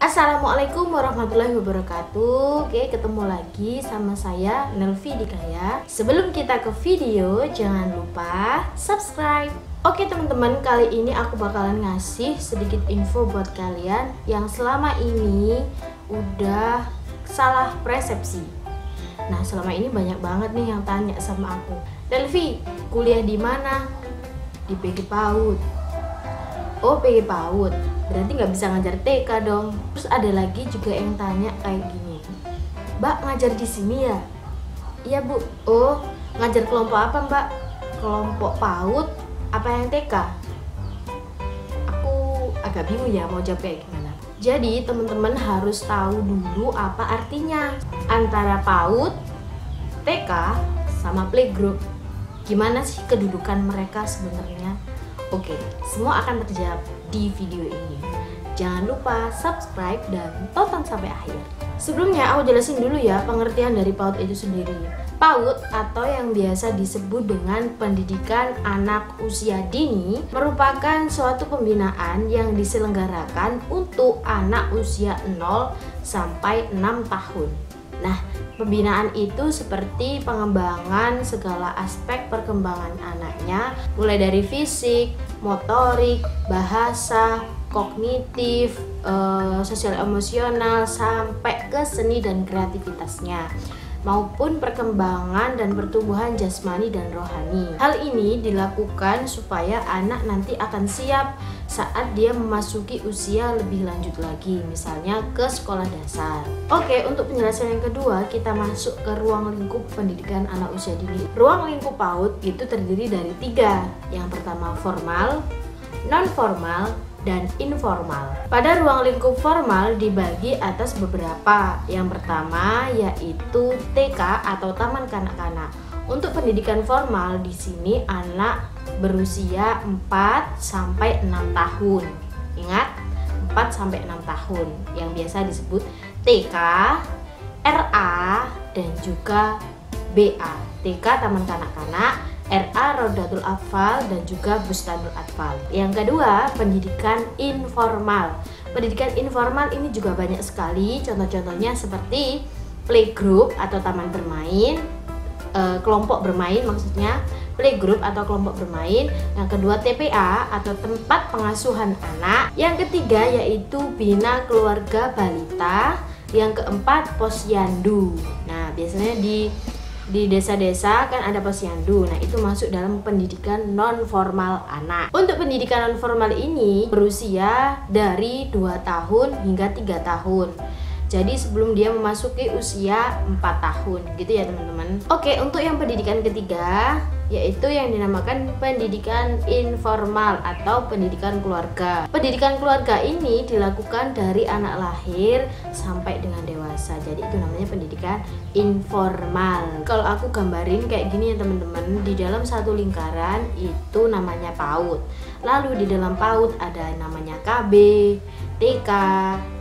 Assalamualaikum warahmatullahi wabarakatuh. Oke, ketemu lagi sama saya Nelvi Dikaya. Sebelum kita ke video, jangan lupa subscribe. Oke teman-teman, kali ini aku bakalan ngasih sedikit info buat kalian yang selama ini udah salah persepsi. Nah, selama ini banyak banget nih yang tanya sama aku, Nelvi, kuliah di mana? Di PG PAUD. Oh, PG PAUD, berarti nggak bisa ngajar TK dong. Terus ada lagi juga yang tanya kayak gini, Mbak ngajar di sini ya? Iya Bu. Oh, ngajar kelompok apa Mbak? Kelompok PAUD apa yang TK? Aku agak bingung ya mau jawab kayak gimana. Jadi teman-teman harus tahu dulu apa artinya antara PAUD, TK, sama playgroup. Gimana sih kedudukan mereka sebenarnya? Oke, semua akan terjawab di video ini. Jangan lupa subscribe dan tonton sampai akhir. Sebelumnya aku jelasin dulu ya pengertian dari PAUD itu sendiri. PAUD atau yang biasa disebut dengan pendidikan anak usia dini merupakan suatu pembinaan yang diselenggarakan untuk anak usia 0 sampai 6 tahun. Nah, pembinaan itu seperti pengembangan segala aspek perkembangan anaknya, mulai dari fisik, motorik, bahasa, kognitif, sosial emosional, sampai ke seni dan kreativitasnya, maupun perkembangan dan pertumbuhan jasmani dan rohani. Hal ini dilakukan supaya anak nanti akan siap saat dia memasuki usia lebih lanjut lagi, misalnya ke sekolah dasar. Oke, untuk penjelasan yang kedua, kita masuk ke ruang lingkup pendidikan anak usia dini. Ruang lingkup PAUD itu terdiri dari 3. Yang pertama formal, non-formal, dan informal. Pada ruang lingkup formal dibagi atas beberapa. Yang pertama yaitu TK atau taman kanak-kanak. Untuk pendidikan formal di sini anak berusia 4 sampai 6 tahun. Ingat, 4 sampai 6 tahun yang biasa disebut TK, RA, dan juga BA. TK taman kanak-kanak, RA Rodatul Atfal, dan juga Bustanul Atfal. Yang kedua, pendidikan informal. Pendidikan informal ini juga banyak sekali, contoh-contohnya seperti playgroup atau taman bermain, kelompok bermain maksudnya, playgroup atau kelompok bermain. Yang kedua, TPA atau tempat pengasuhan anak. Yang ketiga yaitu bina keluarga balita. Yang keempat, posyandu. Nah, biasanya di desa-desa kan ada posyandu. Nah, itu masuk dalam pendidikan non formal anak. Untuk pendidikan non formal ini berusia dari 2 tahun hingga 3 tahun. Jadi sebelum dia memasuki usia 4 tahun gitu ya teman-teman. Oke, untuk yang pendidikan ketiga yaitu yang dinamakan pendidikan informal atau pendidikan keluarga. Pendidikan keluarga ini dilakukan dari anak lahir sampai dengan dewasa. Jadi itu namanya pendidikan informal. Kalau aku gambarin kayak gini ya teman-teman, di dalam satu lingkaran itu namanya PAUD. Lalu di dalam PAUD ada namanya KB, TK,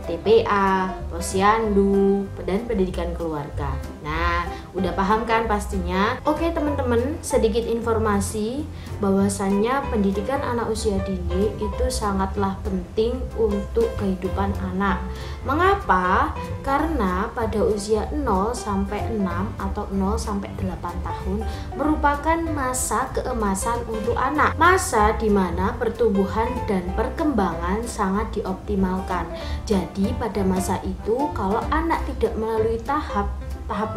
TPA, posyandu, dan pendidikan keluarga. Nah, udah paham kan pastinya? Oke teman-teman, sedikit informasi bahwasannya pendidikan anak usia dini itu sangatlah penting untuk kehidupan anak. Mengapa? Karena pada usia 0 sampai 6 atau 0 sampai 8 tahun merupakan masa keemasan untuk anak. Masa di mana pertumbuhan dan perkembangan sangat dioptimalkan. Jadi pada masa itu kalau anak tidak melalui tahap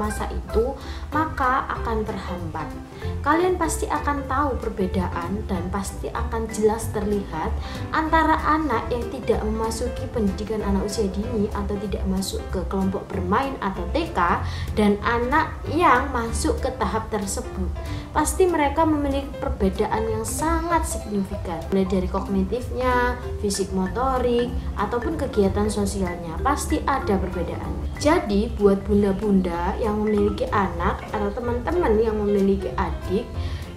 masa itu, maka akan terhambat. Kalian pasti akan tahu perbedaan dan pasti akan jelas terlihat antara anak yang tidak memasuki pendidikan anak usia dini atau tidak masuk ke kelompok bermain atau TK dan anak yang masuk ke tahap tersebut. Pasti mereka memiliki perbedaan yang sangat signifikan, mulai dari kognitifnya, fisik motorik, ataupun kegiatan sosialnya, pasti ada perbedaan. Jadi buat bunda-bunda yang memiliki anak atau teman-teman yang memiliki adik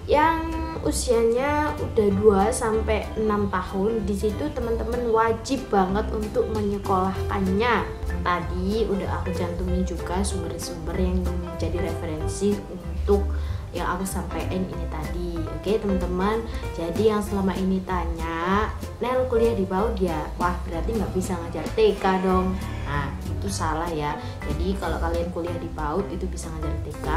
yang usianya udah 2 sampai 6 tahun, di situ teman-teman wajib banget untuk menyekolahkannya. Tadi udah aku cantumin juga sumber-sumber yang menjadi referensi untuk yang aku sampaikan ini tadi. Oke teman-teman, jadi yang selama ini tanya Nel kuliah di PAUD ya, wah berarti nggak bisa ngajar TK dong. Nah itu salah ya. Jadi kalau kalian kuliah di PAUD itu bisa ngajar TK,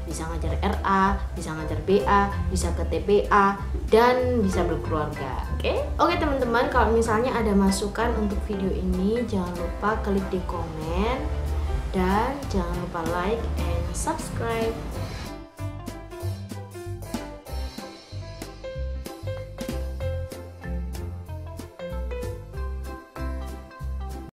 bisa ngajar RA, bisa ngajar BA, bisa ke TPA, dan bisa berkeluarga. Oke teman-teman, kalau misalnya ada masukan untuk video ini jangan lupa klik di komen dan jangan lupa like and subscribe.